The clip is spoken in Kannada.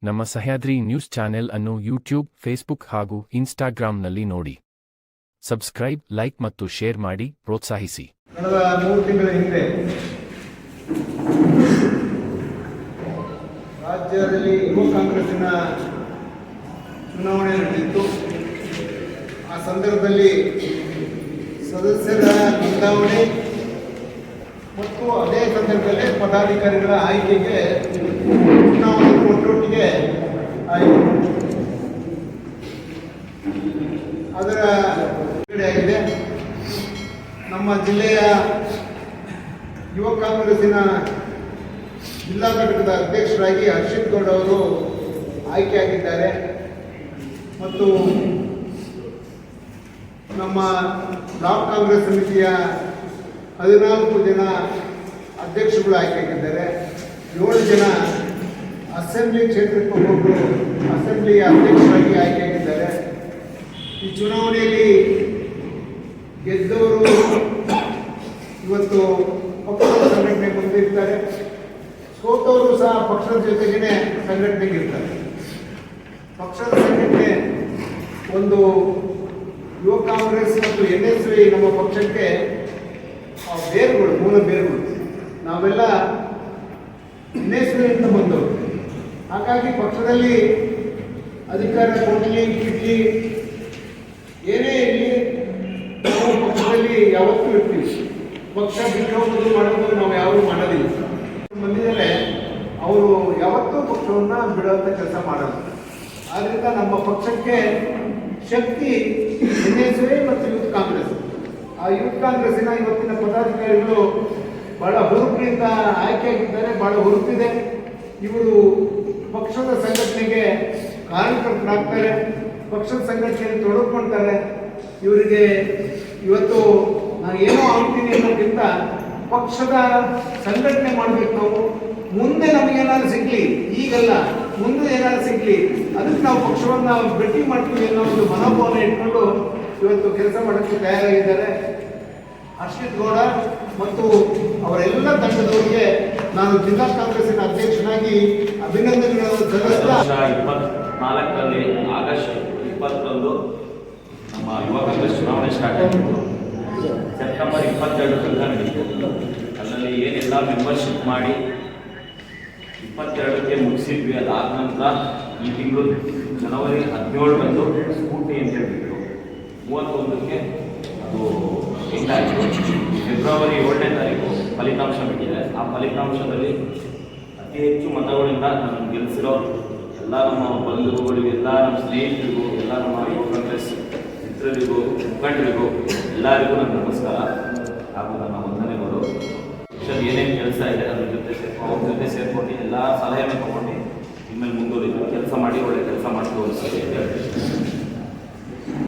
ನಮ್ಮ ಸಹ್ಯಾದ್ರಿ ನ್ಯೂಸ್ ಚಾನೆಲ್ ಅನ್ನು ಯೂಟ್ಯೂಬ್, ಫೇಸ್ಬುಕ್ ಹಾಗೂ ಇನ್ಸ್ಟಾಗ್ರಾಂನಲ್ಲಿ ನೋಡಿ. ಸಬ್ಸ್ಕ್ರೈಬ್, ಲೈಕ್ ಮತ್ತು ಶೇರ್ ಮಾಡಿ ಪ್ರೋತ್ಸಾಹಿಸಿ. ಕಳೆದ 3 ತಿಂಗಳ ಹಿಂದೆ ರಾಜ್ಯದಲ್ಲಿ ಯುವ ಕಾಂಗ್ರೆಸ್ಸಿನ ಚುನಾವಣೆ ನಡೆದಿತ್ತು. ಆ ಸಂದರ್ಭದಲ್ಲಿ ಸದಸ್ಯರ ನೋಂದಾವಣೆ ಮತ್ತು ಅದೇ ಸಂದರ್ಭದಲ್ಲಿ ಪದಾಧಿಕಾರಿಗಳ ಆಯ್ಕೆಗೆ ಚುನಾವಣೆ ಒಟ್ಟೊಟ್ಟಿಗೆ ಆಯಿತು. ಅದರ ಬಿಡುಗಡೆಯಾಗಿದೆ. ನಮ್ಮ ಜಿಲ್ಲೆಯ ಯುವ ಕಾಂಗ್ರೆಸ್ಸಿನ ಜಿಲ್ಲಾ ಘಟಕದ ಅಧ್ಯಕ್ಷರಾಗಿ ಹರ್ಷಿತ್ ಗೌಡ ಅವರು ಆಯ್ಕೆಯಾಗಿದ್ದಾರೆ ಮತ್ತು ನಮ್ಮ ಬ್ಲಾಕ್ ಕಾಂಗ್ರೆಸ್ ಸಮಿತಿಯ 14 ಜನ ಅಧ್ಯಕ್ಷರುಗಳು ಆಯ್ಕೆಯಾಗಿದ್ದಾರೆ. 7 ಜನ ಅಸೆಂಬ್ಲಿ ಕ್ಷೇತ್ರಕ್ಕೆ ಒಬ್ಬೊಬ್ಬರು ಅಸೆಂಬ್ಲಿಯ ಅಧ್ಯಕ್ಷರಾಗಿ ಆಯ್ಕೆಯಾಗಿದ್ದಾರೆ. ಈ ಚುನಾವಣೆಯಲ್ಲಿ ಗೆದ್ದವರು ಇವತ್ತು ಪಕ್ಷದ ಸಂಘಟನೆ ಬಂದಿರ್ತಾರೆ, ಸೋತವರು ಸಹ ಪಕ್ಷದ ಜೊತೆಗೇನೆ ಸಂಘಟನೆಗೆ ಇರ್ತಾರೆ. ಪಕ್ಷದ ಸಂಘಟನೆ ಒಂದು ಯುವ ಕಾಂಗ್ರೆಸ್ ಮತ್ತು NSY ನಮ್ಮ ಪಕ್ಷಕ್ಕೆ ಬೇರುಗಳು, ಮೂಲ ಬೇರುಗಳು. ನಾವೆಲ್ಲ NSY ಅಂತ ಬಂದವರು. ಹಾಗಾಗಿ ಪಕ್ಷದಲ್ಲಿ ಅಧಿಕಾರ ಕೊಡಲಿ ಕಿಡ್ಲಿ ಏನೇ ಇರಲಿ ನಾವು ಪಕ್ಷದಲ್ಲಿ ಯಾವತ್ತೂ ಇರ್ತೀವಿ. ಪಕ್ಷ ಬಿಟ್ಟು ಮಾಡೋದು ನಾವು ಯಾರೂ ಮಾಡೋದಿಲ್ಲ. ಬಂದಿದ್ದಾರೆ ಅವರು ಯಾವತ್ತೂ ಪಕ್ಷವನ್ನು ಬಿಡುವಂಥ ಕೆಲಸ ಮಾಡಲ್ಲ. ಆದ್ದರಿಂದ ನಮ್ಮ ಪಕ್ಷಕ್ಕೆ ಶಕ್ತಿ NSY ಮತ್ತು ಯೂತ್ ಕಾಂಗ್ರೆಸ್. ಆ ಯೂತ್ ಕಾಂಗ್ರೆಸ್ಸಿನ ಇವತ್ತಿನ ಪದಾಧಿಕಾರಿಗಳು ಬಹಳ ಹುರುಪಿನಿಂದ ಆಯ್ಕೆಯಾಗಿದ್ದಾರೆ. ಬಹಳ ಹುರುಪಿದೆ. ಇವರು ಪಕ್ಷದ ಸಂಘಟನೆಗೆ ಕಾರಣಕರ್ತರಾಗ್ತಾರೆ, ಪಕ್ಷದ ಸಂಘಟನೆಯಲ್ಲಿ ತೊಡಗಿಕೊಳ್ತಾರೆ. ಇವರಿಗೆ ಇವತ್ತು ನಾನು ಏನೋ ಆಗ್ತೀನಿ ಅನ್ನೋದಕ್ಕಿಂತ ಪಕ್ಷದ ಸಂಘಟನೆ ಮಾಡಬೇಕು. ನಾವು ಮುಂದೆ ನಮಗೇನಾದ್ರು ಸಿಗಲಿ, ಈಗಲ್ಲ ಮುಂದೆ ಏನಾದ್ರು ಸಿಗಲಿ, ಅದಕ್ಕೆ ನಾವು ಪಕ್ಷವನ್ನು ಗಟ್ಟಿ ಮಾಡ್ತೀವಿ ಅನ್ನೋ ಒಂದು ಮನೋಭಾವನೆ ಇಟ್ಕೊಂಡು ಇವತ್ತು ಕೆಲಸ ಮಾಡೋಕ್ಕೆ ತಯಾರಾಗಿದ್ದಾರೆ. ಹರ್ಷಿತ್ ಗೌಡ ಮತ್ತು ಅವರೆಲ್ಲ ತಂಡದವರಿಗೆ ನಾನು ಜಿಲ್ಲಾ ಕಾಂಗ್ರೆಸ್ಸಿನ ಅಧ್ಯಕ್ಷನಾಗಿ ಅಭಿನಂದನೆಗಳನ್ನು ಸಲ್ಲಿಸ್ತಾ 2024ರಲ್ಲಿ ಆಗಸ್ಟ್ 20ರಂದು ನಮ್ಮ ಯುವ ಕಾಂಗ್ರೆಸ್ ಚುನಾವಣೆ ಸ್ಟಾರ್ಟ್ ಆಗಿತ್ತು. ಸೆಪ್ಟೆಂಬರ್ 22 ತನಕ ನಡೀತು. ಅದರಲ್ಲಿ ಏನೆಲ್ಲ ಮೆಂಬರ್ಶಿಪ್ ಮಾಡಿ 22ಕ್ಕೆ ಮುಗಿಸಿದ್ವಿ. ಅದಾದ ನಂತರ ಈ ತಿಂಗಳು ಜನವರಿ 17ರಂದು ಸ್ಕೂಟಿ ಅಂತ ಹೇಳ್ಬಿಟ್ಟು 31ಕ್ಕೆ ಅದು ಎಂಟಾಯಿತು. ಫೆಬ್ರವರಿ 7ನೇ ತಾರೀಕು ಫಲಿತಾಂಶ ಬಿಟ್ಟಿದೆ. ಆ ಫಲಿತಾಂಶದಲ್ಲಿ ಅತಿ ಹೆಚ್ಚು ಮತಗಳಿಂದ ನಾನು ಗೆಲ್ಲಿಸಿರೋ ಎಲ್ಲ ನಮ್ಮ ಬಂಧುಗಳಿಗೂ, ಎಲ್ಲ ನಮ್ಮ ಸ್ನೇಹಿತರಿಗೂ, ಎಲ್ಲ ನಮ್ಮ ಯುವ ಕಾಂಗ್ರೆಸ್ ಮಿತ್ರರಿಗೂ, ಮುಖಂಡರಿಗೂ ಎಲ್ಲರಿಗೂ ನನ್ನ ನಮಸ್ಕಾರ ಹಾಗೂ ನನ್ನ ವಂದನೆಗಳು. ಪಕ್ಷದ ಏನೇನು ಕೆಲಸ ಇದೆ ಅದ್ರ ಜೊತೆ ಸೇರ್ಕೊಂಡು ಎಲ್ಲ ಸಲಹೆಯನ್ನು ತಗೊಂಡು ಇನ್ಮೇಲೆ ಮುಂದುವರಿದು ಕೆಲಸ ಮಾಡಿ ಒಳ್ಳೆ ಕೆಲಸ ಮಾಡಿ ತೋರಿಸ್ತೀವಿ.